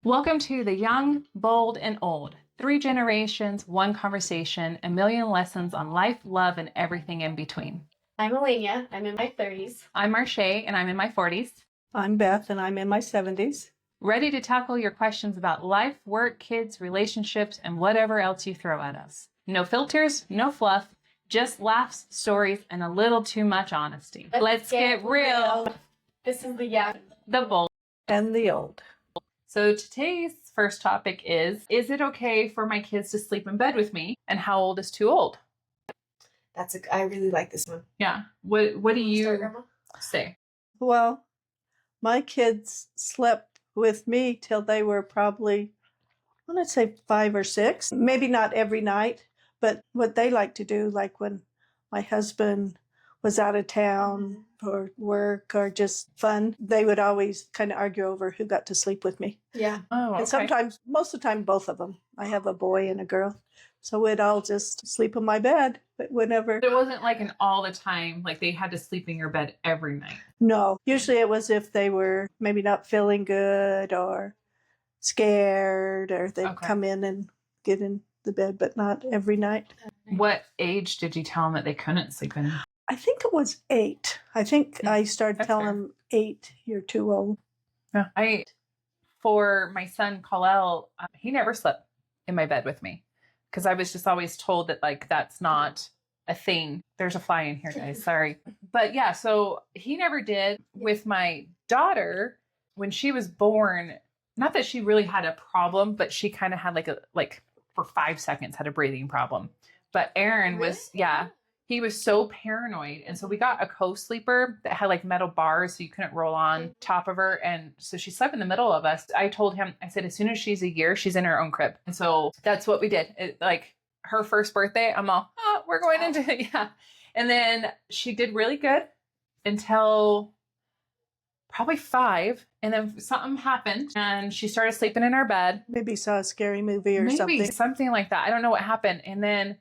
Welcome to The Young, Bold, and Old. 3 generations, 1 conversation, a million lessons on life, love, and everything in between. I'm Elenia. I'm in my 30s. I'm Marche, and I'm in my 40s. I'm Beth, and I'm in my 70s. Ready to tackle your questions about life, work, kids, relationships, and whatever else you throw at us. No filters, no fluff, just laughs, stories, and a little too much honesty. Let's get real. This is the young, the bold, and the old. So today's first topic is it okay for my kids to sleep in bed with me? And how old is too old? I really like this one. Yeah. What do you say? Well, my kids slept with me till they were probably, I want to say 5 or 6. Maybe not every night, but what they like to do, like when my husband was out of town for work or just fun, they would always kind of argue over who got to sleep with me. Yeah. Oh, okay. And sometimes, most of the time, both of them. I have a boy and a girl. So we'd all just sleep in my bed, but whenever. It wasn't like an all the time, like they had to sleep in your bed every night. No. Usually it was if they were maybe not feeling good or scared, or they'd come in and get in the bed, but not every night. What age did you tell them that they couldn't sleep in? I think it was 8. I think I started telling them 8, you're too old. Yeah. For my son, Kal-El, he never slept in my bed with me because I was just always told that like that's not a thing. There's a fly in here, guys. Sorry. But yeah, so he never did. With my daughter, when she was born, not that she really had a problem, but she kind of had like for 5 seconds had a breathing problem. But Aaron was, he was so paranoid. And so we got a co-sleeper that had like metal bars so you couldn't roll on top of her. And so she slept in the middle of us. I told him, I said, as soon as she's a year, she's in her own crib. And so that's what we did. Like her first birthday, I'm all, we're going into it. Yeah. And then she did really good until probably 5. And then something happened and she started sleeping in our bed. Maybe saw a scary movie or something like that. I don't know what happened. And then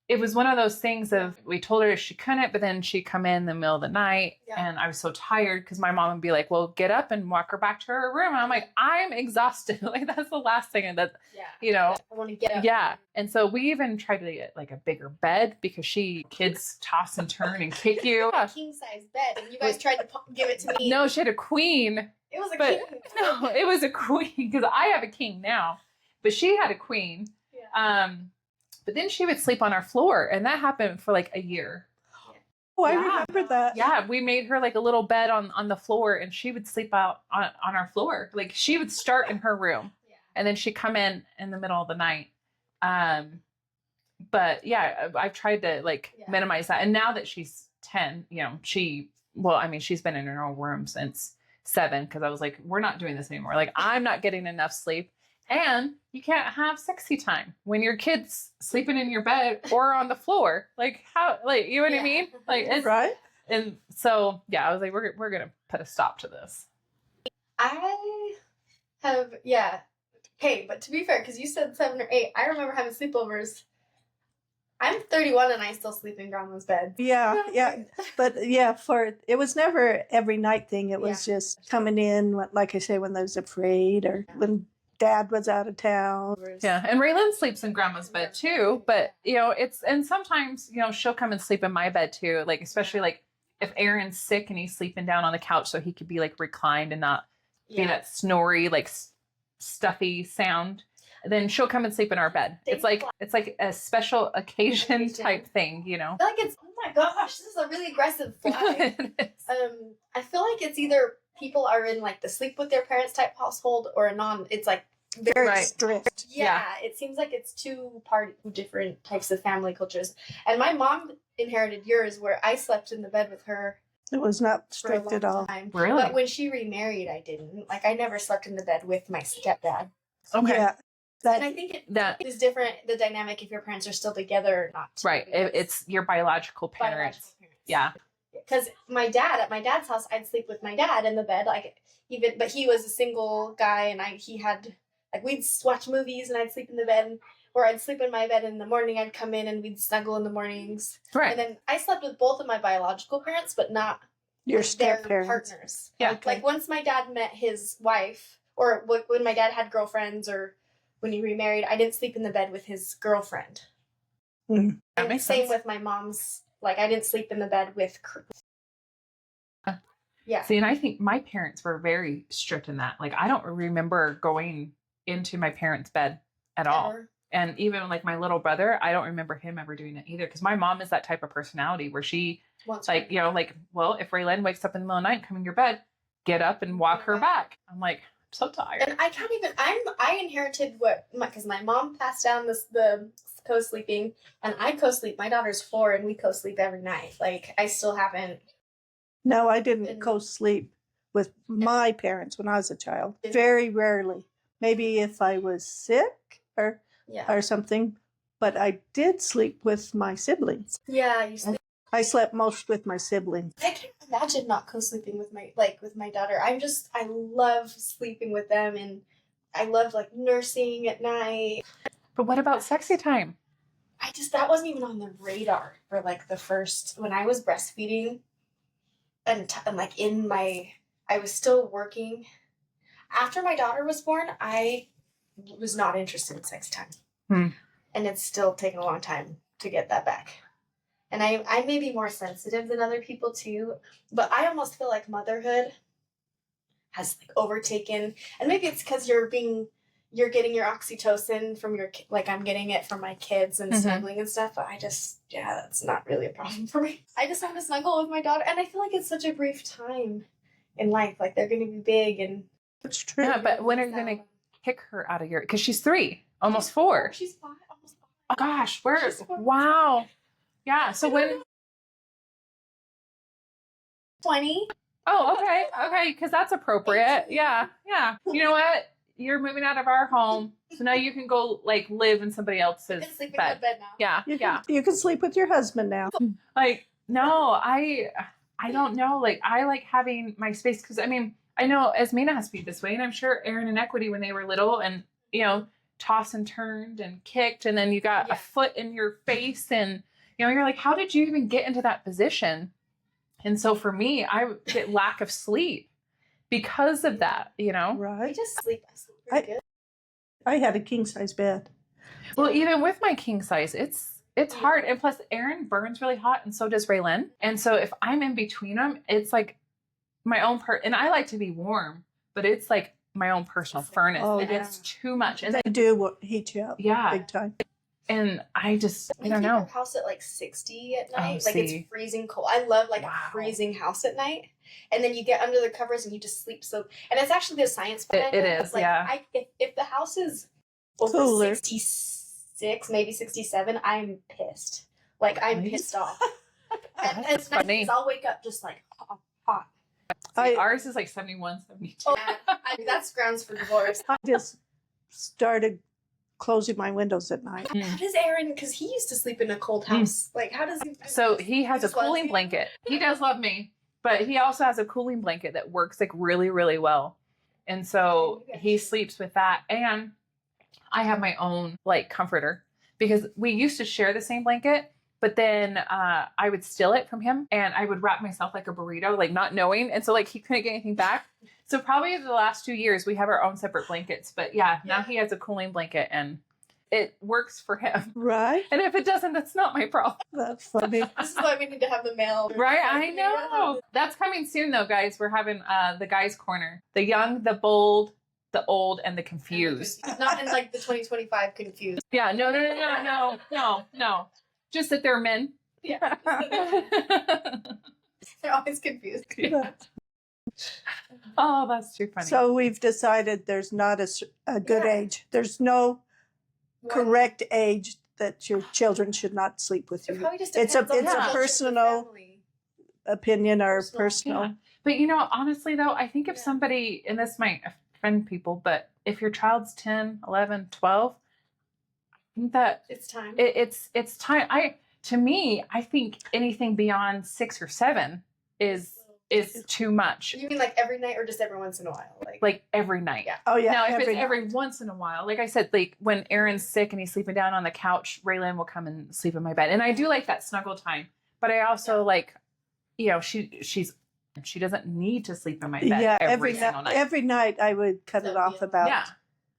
it was one of those things of we told her she couldn't, but then she'd come in the middle of the night and I was so tired because my mom would be like, well, get up and walk her back to her room. And I'm like, I'm exhausted. Like that's the last thing that, I want to get up. Yeah. And so we even tried to get like a bigger bed because kids toss and turn and kick you. A king size bed and you guys tried to give it to me. No, she had a queen. It was a king. No, it was a queen because I have a king now, but she had a queen. Yeah. But then she would sleep on our floor, and that happened for like a year. Oh, I remember that. Yeah, we made her like a little bed on the floor, and she would sleep out on our floor. Like she would start in her room, and then she'd come in the middle of the night. But yeah, I've tried to minimize that. And now that she's 10, she's been in her own room since 7 because I was like, we're not doing this anymore. Like I'm not getting enough sleep. And you can't have sexy time when your kid's sleeping in your bed or on the floor. Like how, like, you know what I mean? Like, it's, right. And so, I was like, we're going to put a stop to this. I have, Hey, but to be fair, because you said 7 or 8, I remember having sleepovers. I'm 31 and I still sleep in grandma's bed. Yeah. But it was never every night thing. It was just coming in, like I say, when I was afraid or when Dad was out of town. Yeah. And Raylan sleeps in grandma's bed too. But, and sometimes, she'll come and sleep in my bed too. Like, especially like if Aaron's sick and he's sleeping down on the couch so he could be like reclined and not be that snory, like stuffy sound. Then she'll come and sleep in our bed. It's like a special occasion type thing, I feel like it's, oh my gosh, this is a really aggressive fly. I feel like it's either people are in like the sleep with their parents type household or it's like very strict. Yeah. It seems like it's 2 different types of family cultures. And my mom inherited yours where I slept in the bed with her. It was not strict at all. Really? But when she remarried, I didn't. Like I never slept in the bed with my stepdad. Okay. Yeah. And I think that is different, the dynamic if your parents are still together or not. Right. It's your biological parents. Yeah. Because at my dad's house, I'd sleep with my dad in the bed, but he was a single guy, and we'd watch movies, and I'd sleep in the bed, or I'd sleep in my bed in the morning. I'd come in, and we'd snuggle in the mornings. Right. And then I slept with both of my biological parents, but not your their step-parents. partners. Yeah. Like once my dad met his wife, Or when my dad had girlfriends or when he remarried, I didn't sleep in the bed with his girlfriend. Mm. That makes Same sense. with my mom's. Like, I didn't sleep in the bed with. Yeah. See, and I think my parents were very strict in that. Like, I don't remember going into my parents' bed at all. Ever. And even like my little brother, I don't remember him ever doing it either. Because my mom is that type of personality where she, like, you know, like, well, if Raylan wakes up in the middle of the night, come in your bed, get up and walk her back. I'm like, I'm so tired. And I can't even. I inherited because my mom passed down the co-sleeping, and I co-sleep. My daughter's 4, and we co-sleep every night. Like, I still haven't. No, I didn't And- co-sleep with my parents when I was a child. Very rarely. Maybe if I was sick or something. But I did sleep with my siblings. Yeah, you sleep. I slept most with my siblings. I can't imagine not co-sleeping with my daughter. I love sleeping with them, and I love like nursing at night. But what about sexy time? That wasn't even on the radar for like the first, when I was breastfeeding and like I was still working. After my daughter was born, I was not interested in sex time. And it's still taken a long time to get that back. And I may be more sensitive than other people too, but I almost feel like motherhood has like overtaken, and maybe it's because you're getting your oxytocin from like I'm getting it from my kids and snuggling and stuff, but that's not really a problem for me. I just want to snuggle with my daughter, and I feel like it's such a brief time in life. Like, they're going to be big, and That's true. Yeah, but when are you going to kick her out of your, because she's 3, almost 4. She's 5, almost 5. Oh gosh, She's 4. wow. Yeah, so when, 20. oh, okay, because that's appropriate. Yeah. You know what? You're moving out of our home, so now you can go like live in somebody else's I can sleep in bed. my bed now. Yeah. You can sleep with your husband now. Like, no, I don't know. Like, I like having my space because I mean, I know Esmina has to be this way, and I'm sure Aaron and Equity when they were little and, you know, tossed and turned and kicked, and then you got a foot in your face, and, you know, you're like, how did you even get into that position? And so for me, I get lack of sleep because of that, you know? I Right. just sleep. I sleep pretty good. I had a king-size bed. Well, even with my king size, it's hard. And plus Aaron burns really hot and so does Raylan. And so if I'm in between them, it's like my own and I like to be warm, but it's like my own personal furnace. Oh, and yeah. it's too much. And They do heat you up big time. And I don't We keep know. our house at like 60 at night. Oh, like, see. it's freezing cold. I love like Wow. a freezing house at night. And then you get under the covers and you just sleep. So, and it's actually the science behind It is, like, yeah. If the house is over Cooler. 66, maybe 67, I'm pissed. Like, I'm Nice. pissed off. and That's it's nice funny. because I'll wake up just like hot. See, ours is like 71, 72. Oh, that's grounds for divorce. I just started closing my windows at night. How does Aaron, because he used to sleep in a cold house. Like, how does he? So he has a just loves cooling you? blanket. He does love me, but he also has a cooling blanket that works like really, really well. And so he sleeps with that. And I have my own like comforter because we used to share the same blanket, but then I would steal it from him and I would wrap myself like a burrito, like not knowing. And so like he couldn't get anything back. So probably the last 2 years we have our own separate blankets, but now he has a cooling blanket and it works for him. Right? And if it doesn't, that's not my problem. That's funny. This is why we need to have the mail. Right, I know. That's coming soon, though, guys. We're having the guys' corner: the young, the bold, the old, and the confused. Not in like the 2025 confused. Yeah, no. Just that they're men. Yeah. They're always confused. Oh, that's too funny. So we've decided there's not a good age. There's no correct age that your children should not sleep with It you. probably just It's a depends on the personal family. opinion or Personal. personal. Yeah. But you know, honestly, though, I think if somebody, and this might offend people, but if your child's 10, 11, 12, I think that It's time. it's time. To me, I think anything beyond 6 or 7 is too much. You mean like every night or just every once in a while? Like every night. Yeah. Oh yeah. Now, if it's night. every once in a while, like I said, like when Aaron's sick and he's sleeping down on the couch, Raylan will come and sleep in my bed, and I do like that snuggle time. But I also like, you know, she's She doesn't need to sleep in my bed Yeah, every single night. every night I would cut it off about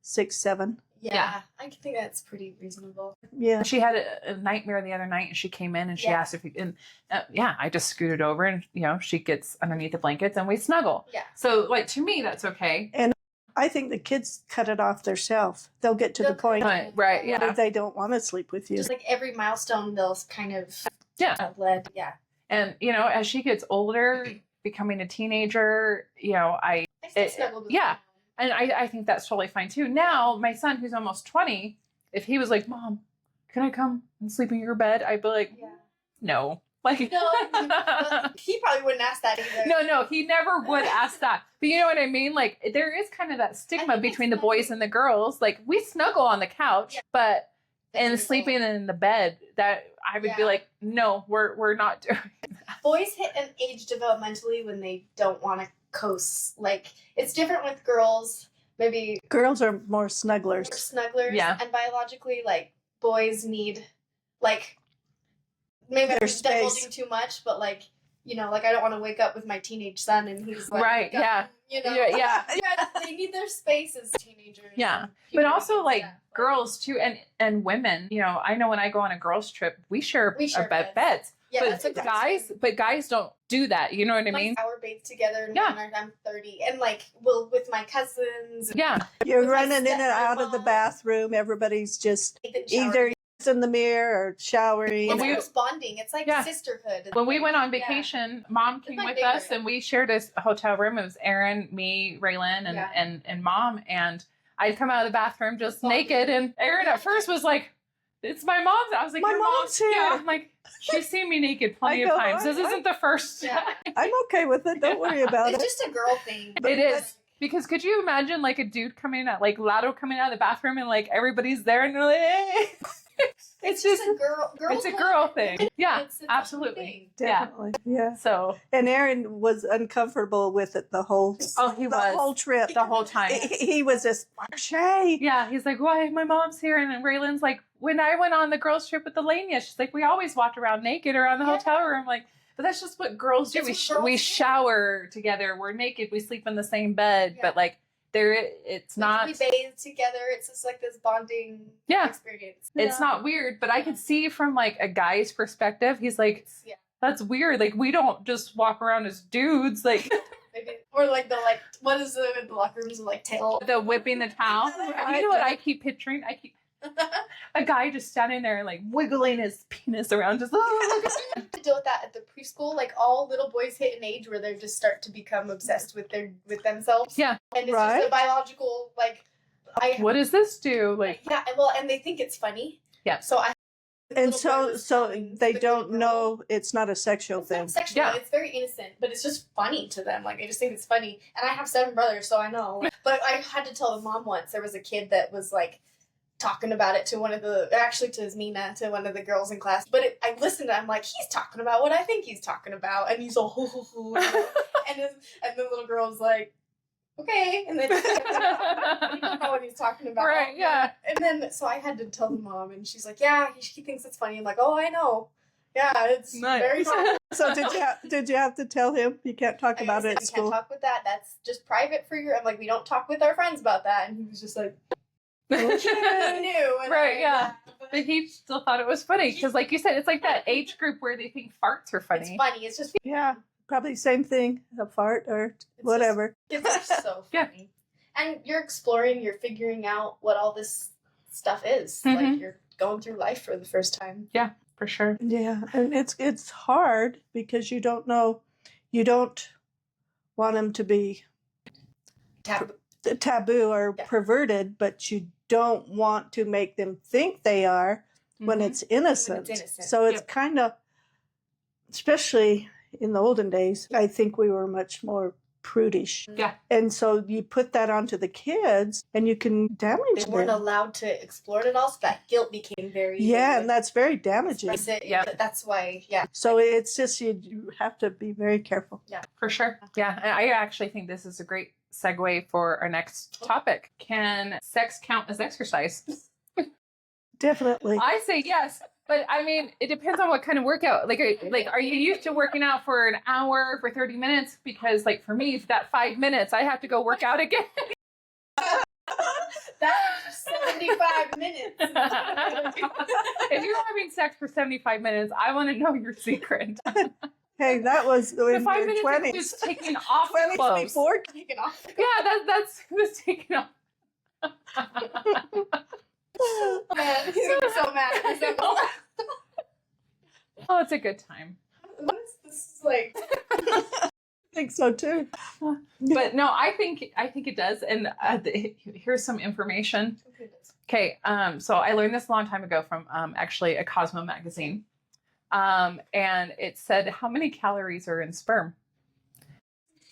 6, 7. Yeah, I think that's pretty reasonable. Yeah. She had a nightmare the other night, and she came in and she asked if we, and I just scooted over, and she gets underneath the blankets and we snuggle. Yeah. So like, to me, that's okay. And I think the kids cut it off themselves. They'll get to the point Right. Yeah. where they don't want to sleep with you. Just like every milestone, they'll kind of led. Yeah. And as she gets older, becoming a teenager, I still snuggled with them. and I think that's totally fine too. Now, my son, who's almost 20, if he was like, "Mom, can I come and sleep in your bed?" I'd be like, "No." Like, No, he probably wouldn't ask that either. No, he never would ask that. But you know what I mean? Like, there is kind of that stigma between the boys and the girls. Like, we snuggle on the couch, but sleeping in the bed, that I would be like, no, we're not doing that. Boys hit an age developmentally when they don't want to coast. Like, it's different with girls. Maybe girls are more snugglers. And biologically, like, boys need, like, maybe I'm divulging too much, but like, like I don't want to wake up with my teenage son and he's like, they need their space as teenagers. Yeah, but also like girls too, and women. I know when I go on a girls trip, we share beds. Yeah, but guys don't do that. You know what I mean? Shower bathe together. I'm 30, and like, with my cousins. Yeah, you're running in and out of the bathroom. Everybody's just either in the mirror or showering. It's bonding. It's like sisterhood. When we went on vacation, Mom came with us, and we shared a hotel room. It was Aaron, me, Raylan, and Mom. And I'd come out of the bathroom just naked, and Aaron at first was like, "It's my mom's." I was like, "My mom's here." Yeah, I'm like, she's seen me naked plenty of times. This isn't the first time. I'm okay with it. Don't worry about it. It's just a girl thing. It is. Because could you imagine like a dude coming out, like Lotto coming out of the bathroom, and like everybody's there, and they're like, hey. It's just a girl. It's a girl thing. Yeah, it's absolutely. Definitely. Yeah. So. And Aaron was uncomfortable with it the whole. The whole trip, the whole time. He was just Shay. Yeah, he's like, "Why? My mom's here," and then Raylan's like, "When I went on the girls trip with Elenia, she's like, we always walked around naked around the hotel room, like." But that's just what girls do. We shower together. We're naked. We sleep in the same bed. But like, it's not. We bathe together. It's just like this bonding experience. It's not weird. But I could see from like a guy's perspective, he's like, that's weird. Like, we don't just walk around as dudes. Like, or like what is the locker rooms like tail? The whipping the towel. You know what I keep picturing? A guy just standing there like wiggling his penis around, just to deal with that at the preschool. Like, all little boys hit an age where they just start to become obsessed with themselves. Yeah, and it's just a biological what does this do? Like, and they think it's funny. Yeah. So they don't know it's not a sexual thing. It's not sexual. It's very innocent, but it's just funny to them. Like, I just think it's funny. And I have 7 brothers, so I know. But I had to tell the mom once. There was a kid that was like talking about it to to one of the girls in class. But I listened and I'm like, he's talking about what I think he's talking about. And he's all, and the little girl was like, okay. And then you don't know what he's talking about. Right, yeah. And then, so I had to tell the mom, and she's like, yeah, he thinks it's funny. I'm like, oh, I know. Yeah, it's very fun. So did you have to tell him you can't talk about it at school? You can't talk with that. That's just private for your. I'm like, we don't talk with our friends about that. And he was just like, okay. New. Right, yeah. But he still thought it was funny because, like you said, it's like that age group where they think farts are funny. It's funny. It's just probably same thing, a fart or whatever. It's just so funny. And you're exploring. You're figuring out what all this stuff is. Mm-hmm. Like, you're going through life for the first time. Yeah, for sure. Yeah, and it's hard because you don't know. You don't want them to be taboo or perverted, but you don't want to make them think they are when it's innocent. So it's kind of, especially in the olden days, I think we were much more prudish. Yeah. And so you put that onto the kids and you can damage them. They weren't allowed to explore it at all, so that guilt became very... Yeah, and that's very damaging. Yeah. That's why, So it's just, you have to be very careful. Yeah. For sure. Yeah, and I actually think this is a great segue for our next topic. Can sex count as exercise? Definitely. I say yes. But I mean, it depends on what kind of workout. Like, are you used to working out for an hour, for 30 minutes? Because like for me, that 5 minutes, I have to go work out again. That's 75 minutes. If you're having sex for 75 minutes, I want to know your secret. Hey, that was The in 5 your minutes 20s. was taking off the 20s clothes. before. Taking off. Yeah, that's was taking off. Man, he's gonna be so mad. He's so mad. Oh, it's a good time. What is this like? I think so too. But no, I think it does. And here's some information. Okay, so I learned this a long time ago from actually a Cosmo magazine, and it said how many calories are in sperm.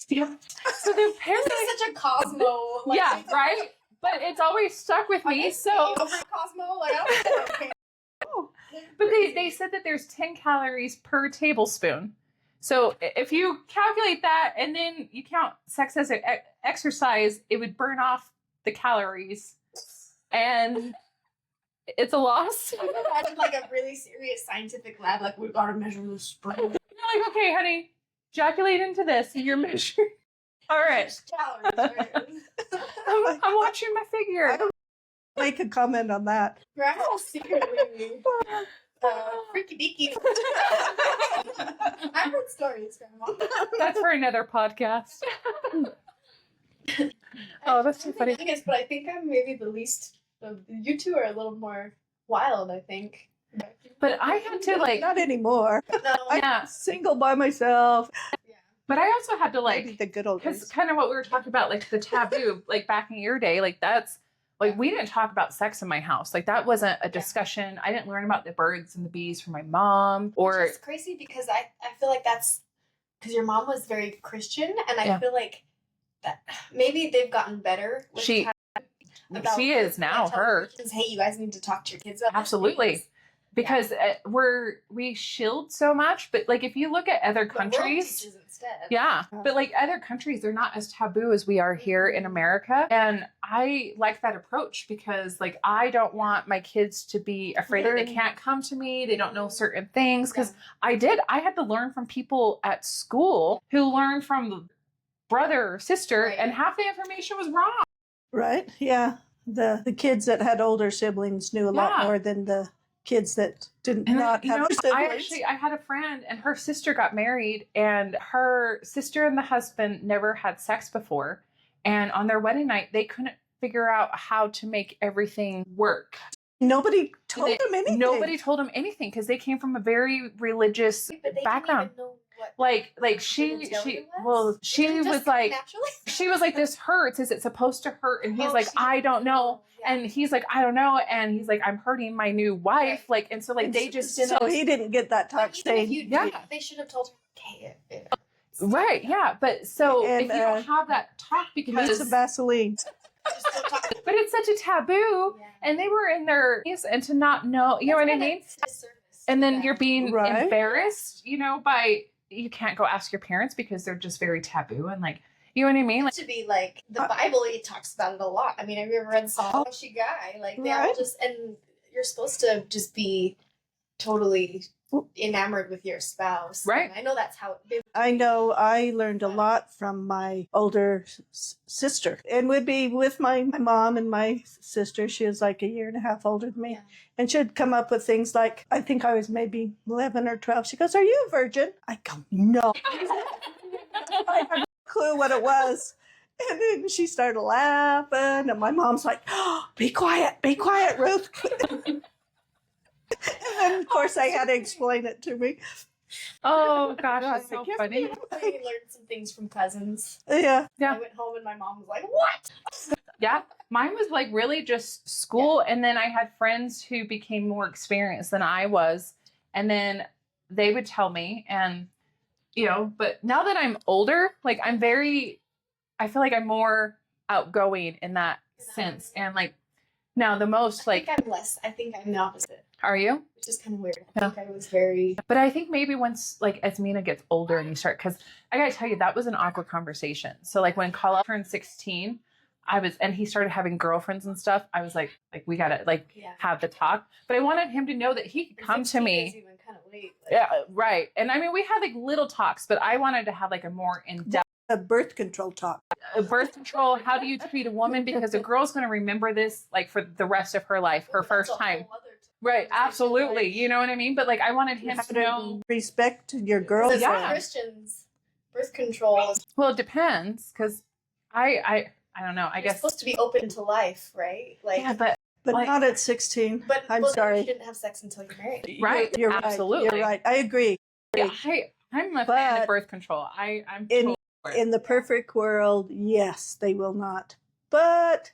Yeah. So the parents, This is such a Cosmo. Like, yeah, right. But it's always stuck with me. So, over Cosmo, like I don't know. Okay. but they said that there's 10 calories per tablespoon. So if you calculate that and then you count sex as an exercise, it would burn off the calories, and it's a loss. I can imagine like a really serious scientific lab, like we gotta measure the sperm. You're like, okay, honey, ejaculate into this, and you're measuring. All right, Calories. Right? I'm watching my figure. I don't make a comment on that. Grandma's secretly freaky deaky. I've heard stories, Grandma. That's for another podcast. Oh, that's too funny. But I think I'm maybe the least. You two are a little more wild, I think. But I had to like, Not anymore. No, yeah. I'm single by myself. yeah. But I also had to Maybe like, the good old because days. kind of what we were talking about, like the taboo, like back in your day, like that's like we didn't talk about sex in my house. Like that wasn't a discussion. I didn't learn about the birds and the bees from my mom. Or It's crazy because I feel like that's because your mom was very Christian, and I feel like that maybe they've gotten better. With she is now her. Hey, you guys need to talk to your kids about Absolutely. things. Because we shield so much, but like if you look at other But world countries, teaches instead. yeah, but like other countries, they're not as taboo as we are here in America. And I like that approach because like I don't want my kids to be afraid that they can't come to me, they don't know certain things. Because I had to learn from people at school who learned from brother or sister, and half the information was wrong. Right? Yeah. The kids that had older siblings knew a lot more than the kids that did not have siblings. I had a friend and her sister got married, and her sister and the husband never had sex before. And on their wedding night, they couldn't figure out how to make everything work. Nobody told them anything. Nobody told them anything because they came from a very religious background. Like she was like, she was like, this hurts. Is it supposed to hurt? And he's like, I don't know. And he's like, I don't know. And he's like, I'm hurting my new wife. Like, and so like they just didn't. So he didn't get that talk saying, they should have told her, okay. Right. Yeah. But so And, if you don't have that talk because some Vaseline. but it's such a taboo, and they were in their and to not know, you know what I mean? And then you're being embarrassed, you know, by you can't go ask your parents because they're just very taboo and like, you know what I mean? Like to be like the Bible, it talks about it a lot. I mean, have you ever read Saul Guy? Like they all just, and you're supposed to just be totally enamored with your spouse. Right. And I know that's how I know I learned a lot from my older sister, and would be with my mom and my sister. She was like a year and a half older than me. Yeah. And she'd come up with things like, I think I was maybe 11 or 12. She goes, are you a virgin? I go, no. I had no clue what it was. And then she started laughing, and my mom's like, oh, be quiet, Ruth. And then, of course, they had to explain it to me. oh gosh, that's so I funny. learned some things from cousins. Yeah. I went home and my mom was like, what? Yeah. Mine was like really just school. And then I had friends who became more experienced than I was. And then they would tell me, and, you know, but now that I'm older, like I feel like I'm more outgoing in that sense. And like now the most like. I think I'm the opposite. Are you? Which is kind of weird. I think I was very. But I think maybe once, like, as Mina gets older and you start, because I gotta tell you, that was an awkward conversation. So, like, when Kala turned 16, and he started having girlfriends and stuff. I was like we gotta have the talk. But I wanted him to know that he could come to me. Is even kind of late, Yeah, right. And I mean, we had like little talks, but I wanted to have like a more in-depth A birth control talk. birth control. How do you treat a woman? Because a girl's going to remember this like for the rest of her life, her first time. Right, absolutely. You know what I mean? But like, I wanted him to know. Respect your girls. Yeah. Christians, birth control. Well, it depends, because I don't know. I You're guess supposed to be open to life, right? Like, yeah, but But not at 16. but I'm well, sorry. You didn't have sex until you're married. right, You're absolutely. Right. You're right. I agree. Yeah, I'm a fan of birth control. I'm totally for it. In the perfect world, yes, they will not. But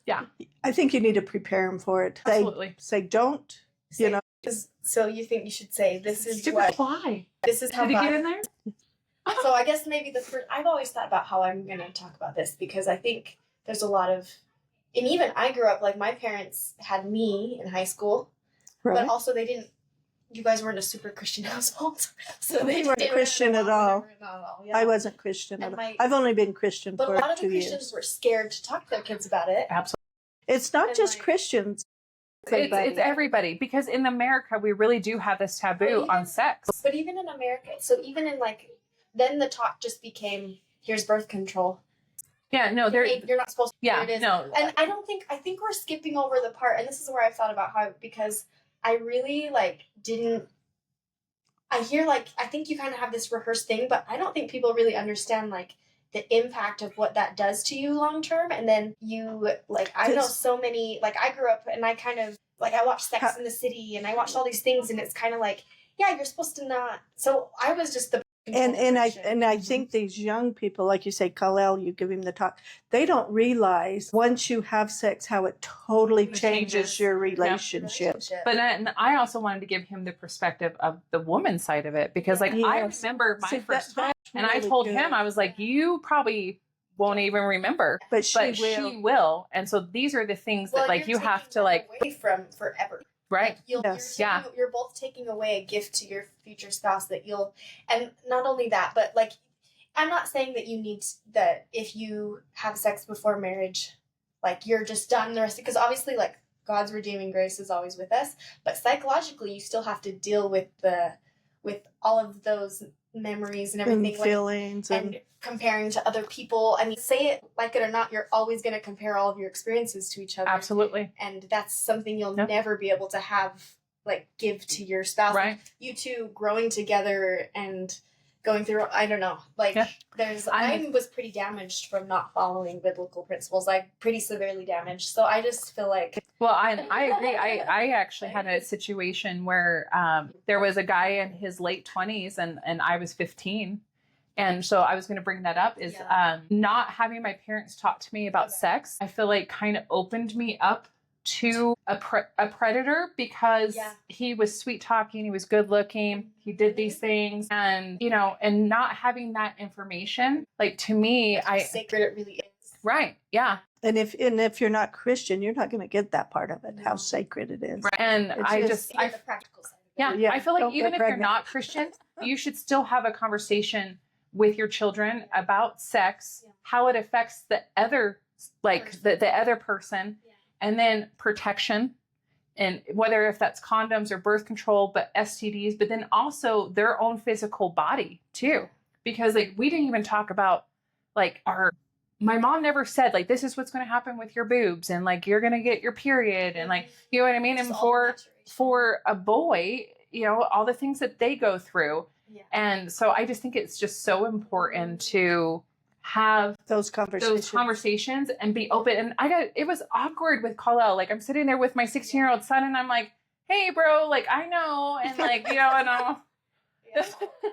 Yeah, I think you need to prepare them for it. absolutely. Say don't. You know. So you think you should say this is Stupid what fly. this is how Did he get God. in there? So I guess maybe the first. I've always thought about how I'm going to talk about this because I think there's a lot of, and even I grew up like my parents had me in high school, Right. but also they didn't. You guys weren't a super Christian household, so We they weren't didn't Christian at all. Not at all. Yeah. I wasn't Christian And at all. my- I've only been Christian But for a lot of 2 the Christians years. were scared to talk to their kids about it. Absolutely. It's not And just like- Christians. It's everybody, because in America we really do have this taboo on sex. But even in America, so even in like, then the talk just became, here's birth control. Yeah, no, there. You're not supposed to. Yeah, Here it is. no. And I think we're skipping over the part, and this is where I've thought about how, because I really didn't, I think you kind of have this rehearsed thing, but I don't think people really understand the impact of what that does to you long term. And then you, I know so many, I grew up and I kind of, I watched Sex in the City and I watched all these things, and it's kind of yeah, you're supposed to not. So I was just the. And I think these young people, like you say, Kal-El, you give him the talk, they don't realize once you have sex how it totally changes your relationship. But I also wanted to give him the perspective of the woman side of it, because I Yes. remember my See, first time, that's and I really told good. him, I was like, you probably won't even remember, But she but will. she will. And so these are the things that you have to away from forever. right. Yes. You're both taking away a gift to your future spouse that and not only that, but I'm not saying that you need that if you have sex before marriage, you're just done the rest, because obviously God's redeeming grace is always with us, but psychologically you still have to deal with all of those memories and everything, And feelings and comparing to other people. I mean, say it like it or not, you're always going to compare all of your experiences to each other. Absolutely. And that's something you'll Yep. never be able to have, give to your spouse. Right. You two growing together and going through, I don't know, Yeah. I was pretty damaged from not following biblical principles, pretty severely damaged. So I just feel Well, I agree. I actually had a situation where there was a guy in his late 20s and I was 15. And so I was going to bring that up is not having my parents talk to me about sex. I feel kind of opened me up to a predator, because he was sweet talking, he was good looking, he did these things, and and not having that information, to me, how sacred it really is. right, yeah. And if you're not Christian, you're not going to get that part of it, how sacred it is. Right. And It's Even the practical side of it. yeah, I feel don't even get if you're pregnant. not Christian, you should still have a conversation with your children about sex, how it affects the other, the other person, and then protection, and whether if that's condoms or birth control, but STDs, but then also their own physical body too, because we didn't even talk about my mom never said this is what's going to happen with your boobs, and you're going to get your period, and you know what I mean, and Just all the for a boy, all the things that they go through. Yeah. And so I just think it's just so important to have Those conversations and be open. And it was awkward with Kal-El. I'm sitting there with my 16-year-old son, and I'm like, hey bro, I know. And and I'm,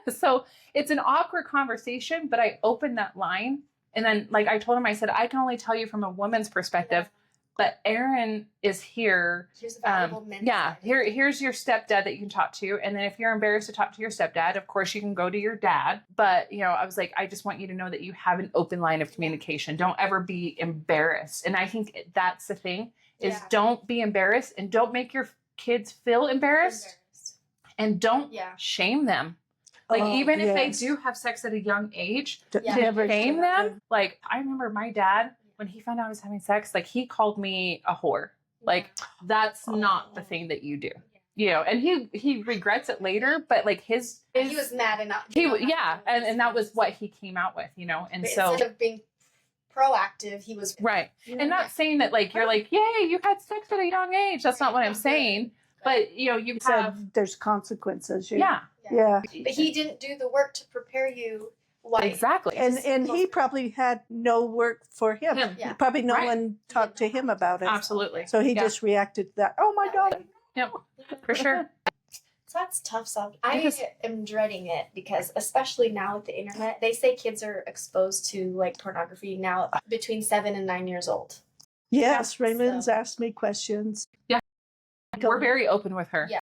so it's an awkward conversation, but I opened that line. And then I told him, I said, I can only tell you from a woman's perspective, but Aaron is here. Here's a valuable mentor. Yeah, here's your stepdad that you can talk to. And then if you're embarrassed to talk to your stepdad, of course you can go to your dad. But, I was I just want you to know that you have an open line of communication. Don't ever be embarrassed. And I think that's the thing is don't be embarrassed, and don't make your kids feel embarrassed, and don't shame them. Even if they do have sex at a young age, to never shame them. I remember my dad, when he found out I was having sex, like he called me a whore. Like that's not the thing that you do. You know, and he regrets it later, but like he was mad enough. And that was what he came out with, you know. And but so instead of being proactive, he was right. Yeah. And not saying that like you're like, yay, you had sex at a young age. That's not what I'm saying. But you know, you have there's consequences. Yeah. Yeah. But he didn't do the work to prepare you. Why? Exactly. And he probably had no work for him. Yeah. Probably no one talked to him about it. Absolutely. So he just reacted to that. Oh my God. Yep. For sure. So that's tough stuff. I am dreading it because especially now with the internet, they say kids are exposed to like pornography now between 7 and 9 years old. Yes, Raymond's asked me questions. Yeah. We're very open with her. Yeah.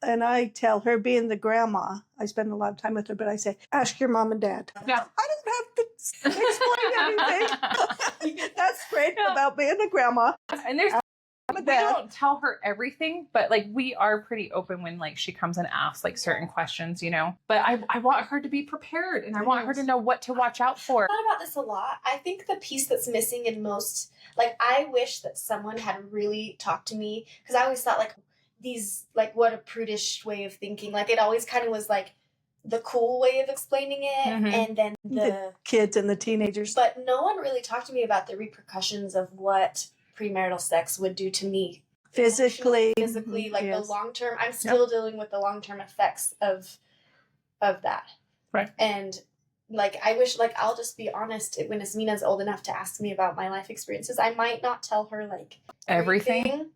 And I tell her, being the grandma, I spend a lot of time with her, but I say, ask your mom and dad. Yeah. I don't have to explain anything. That's great about being a grandma. And we don't tell her everything, but like we are pretty open when like she comes and asks like certain questions, you know. But I want her to be prepared, and I want her to know what to watch out for. I thought about this a lot. I think the piece that's missing in most, like, I wish that someone had really talked to me, because I always thought like these, like, what a prudish way of thinking. Like it always kind of was like the cool way of explaining it, and then the kids and the teenagers. But no one really talked to me about the repercussions of what premarital sex would do to me physically, like the long term. I'm still dealing with the long term effects of that. Right. And like I wish, like, I'll just be honest, when Asmina's old enough to ask me about my life experiences, I might not tell her like everything,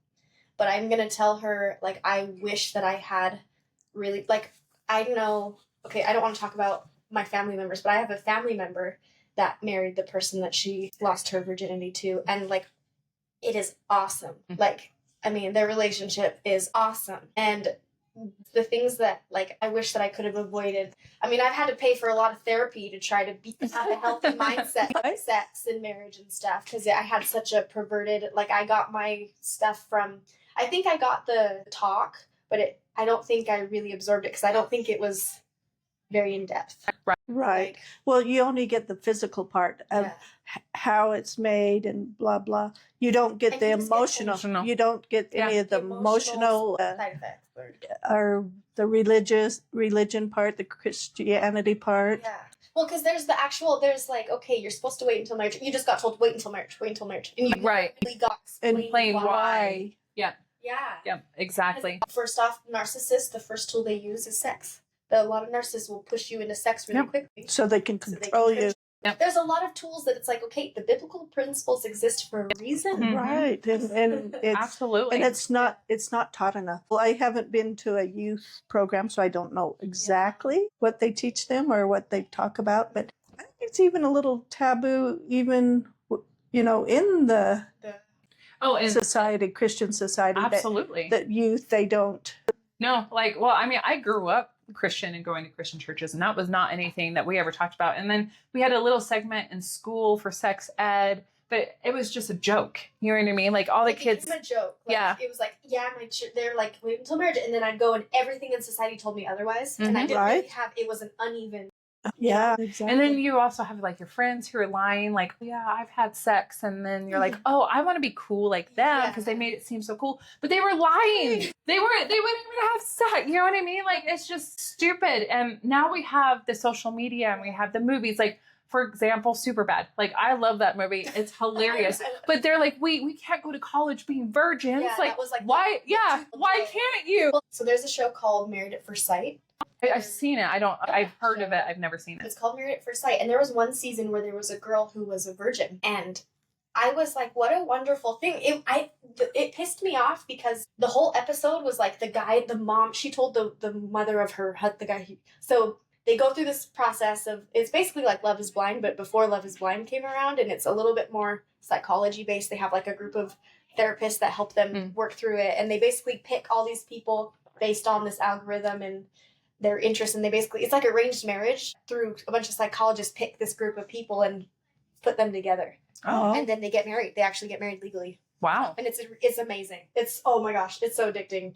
but I'm gonna tell her like I wish that I had really, like, I know, okay, I don't want to talk about my family members, but I have a family member that married the person that she lost her virginity to, and like it is awesome. Like, I mean, their relationship is awesome. And the things that, like, I wish that I could have avoided. I mean, I've had to pay for a lot of therapy to try to have a healthy mindset of sex and marriage and stuff, because I had such a perverted, like, I got my stuff from, I think I got the talk, but I don't think I really absorbed it, because I don't think it was very in depth. Right. Well, you only get the physical part of how it's made and blah, blah. You don't get the emotional. You don't get any of the emotional side effects. Or the religion part, the Christianity part. Yeah. Well, because there's like, okay, you're supposed to wait until marriage. You just got told, wait until marriage. And you really got explained why. Yeah. Yeah. Yeah, exactly. First off, narcissists, the first tool they use is sex. A lot of narcissists will push you into sex really quickly. So they can control you. Yep. There's a lot of tools that it's like, okay, the biblical principles exist for a reason. Right. And it's, absolutely. And it's not taught enough. Well, I haven't been to a youth program, so I don't know exactly what they teach them or what they talk about, but I think it's even a little taboo, even, you know, in the society, Christian society. Absolutely. That youth, they don't. No, like, well, I mean, I grew up Christian and going to Christian churches, and that was not anything that we ever talked about. And then we had a little segment in school for sex ed, but it was just a joke. You know what I mean? Like all the kids. It became a joke. Like, it was like, they're like, wait until marriage, and then I'd go and everything in society told me otherwise, and I didn't really have. It was an uneven. Yeah, exactly. And then you also have like your friends who are lying, like, yeah, I've had sex. And then you're like, oh, I want to be cool like them because they made it seem so cool. But they were lying. They wouldn't even have sex. You know what I mean? Like, it's just stupid. And now we have the social media and we have the movies. Like, for example, Superbad. Like, I love that movie. It's hilarious. But they're like, we can't go to college being virgins. Yeah, like, that was like why? Why can't you? So there's a show called Married at First Sight. I've seen it. I've heard of it. I've never seen it. It's called Married at First Sight. And there was one season where there was a girl who was a virgin. And I was like, what a wonderful thing. It pissed me off because the whole episode was like the mom, she told the mother of the guy. So they go through this process of, it's basically like Love is Blind, but before Love is Blind came around, and it's a little bit more psychology based. They have like a group of therapists that help them work through it. And they basically pick all these people based on this algorithm and their interests, and it's like arranged marriage through a bunch of psychologists pick this group of people and put them together. Oh. And then they get married. They actually get married legally. Wow. And it's amazing. It's, oh my gosh, it's so addicting.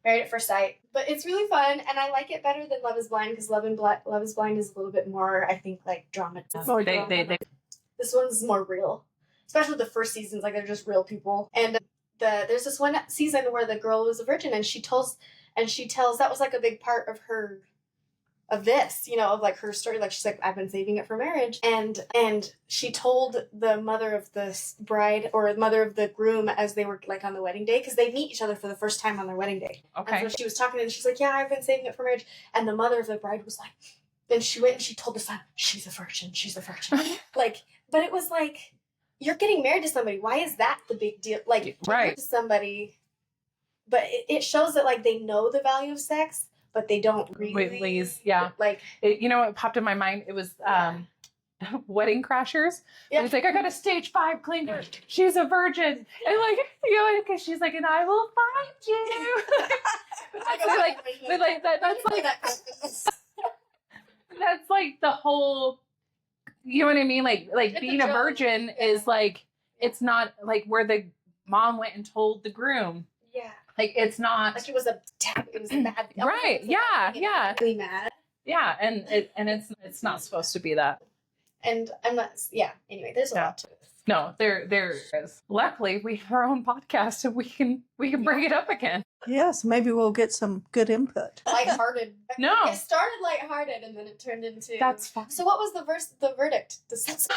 Married at First Sight. But it's really fun, and I like it better than Love is Blind, because Love is Blind is a little bit more, I think, like drama. This This one's more real. especially the first seasons, like they're just real people. And there's this one season where the girl was a virgin, and she tells that was like a big part of her, of this, of like her story. Like she's like, I've been saving it for marriage, and she told the mother of the bride or mother of the groom as they were like on the wedding day, because they meet each other for the first time on their wedding day. Okay. And so she was talking, and she's like, yeah, I've been saving it for marriage. And the mother of the bride was like, then she went and she told the son, she's a virgin. Like, but it was like, you're getting married to somebody. Why is that the big deal? Like, right. to somebody, but it shows that like they know the value of sex, but they don't really. Yeah. Like, what popped in my mind? It was Wedding Crashers. Yeah. It's like, I got a stage 5 cleaner. She's a virgin. And like, because she's like, and I will find you. That's like the whole, you know what I mean? Like being a virgin is like, it's not like where the mom went and told the groom. Yeah. Like, it's not. Like it was a bad. Right. Yeah. Really mad. Yeah. And it's not supposed to be that. And I'm not, anyway, there's a lot to it. No, there is. Luckily, we have our own podcast, and we can bring it up again. Yes, maybe we'll get some good input. Lighthearted. No. It started lighthearted, and then it turned into. That's fine. So what was the verdict? Does sex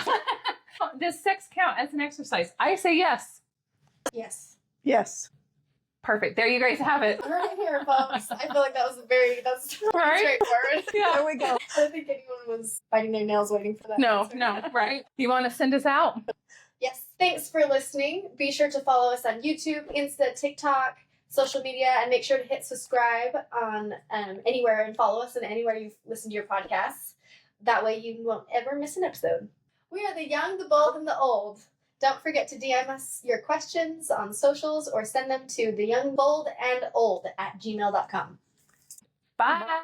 count as an exercise? I say yes. Yes. Yes. Perfect. There you guys have it. Right here, folks. I feel like that's Right? straightforward. Yeah. There we go. I don't think anyone was biting their nails waiting for that. No, answer. right? You want to send us out? Yes. Thanks for listening. Be sure to follow us on YouTube, Insta, TikTok, social media, and make sure to hit subscribe on anywhere and follow us in anywhere you listen to your podcasts. That way you won't ever miss an episode. We are the young, the bold, and the old. Don't forget to DM us your questions on socials or send them to theyoungboldandold@gmail.com. Bye.